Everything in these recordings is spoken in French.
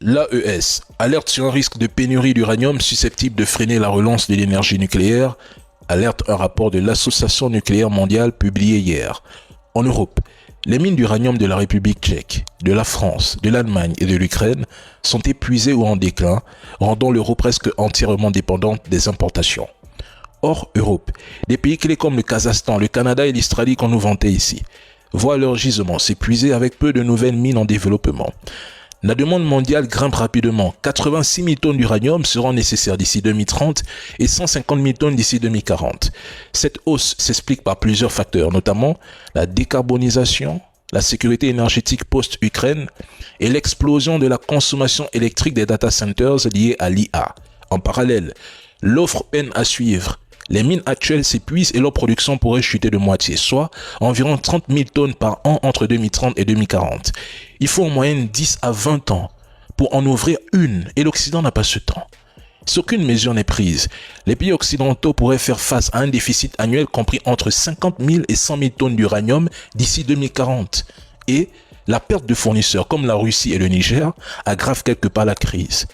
L'AES alerte sur un risque de pénurie d'uranium susceptible de freiner la relance de l'énergie nucléaire, alerte un rapport de l'Association nucléaire mondiale publié hier. En Europe, les mines d'uranium de la République tchèque, de la France, de l'Allemagne et de l'Ukraine sont épuisées ou en déclin, rendant l'euro presque entièrement dépendante des importations. Hors Europe, des pays clés comme le Kazakhstan, le Canada et l'Australie qu'on nous vantait ici, voient leurs gisements s'épuiser avec peu de nouvelles mines en développement. La demande mondiale grimpe rapidement. 86 000 tonnes d'uranium seront nécessaires d'ici 2030 et 150 000 tonnes d'ici 2040. Cette hausse s'explique par plusieurs facteurs, notamment la décarbonisation, la sécurité énergétique post-Ukraine et l'explosion de la consommation électrique des data centers liés à l'IA. En parallèle, l'offre peine à suivre. Les mines actuelles s'épuisent et leur production pourrait chuter de moitié, soit environ 30 000 tonnes par an entre 2030 et 2040. Il faut en moyenne 10 à 20 ans pour en ouvrir une et l'Occident n'a pas ce temps. Si aucune mesure n'est prise, les pays occidentaux pourraient faire face à un déficit annuel compris entre 50 000 et 100 000 tonnes d'uranium d'ici 2040. Et la perte de fournisseurs comme la Russie et le Niger aggrave quelque part la crise.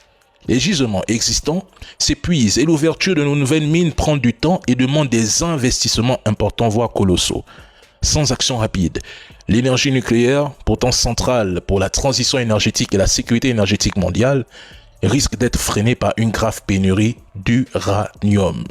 Les gisements existants s'épuisent et l'ouverture de nos nouvelles mines prend du temps et demande des investissements importants voire colossaux. Sans action rapide, l'énergie nucléaire, pourtant centrale pour la transition énergétique et la sécurité énergétique mondiale, risque d'être freinée par une grave pénurie d'uranium.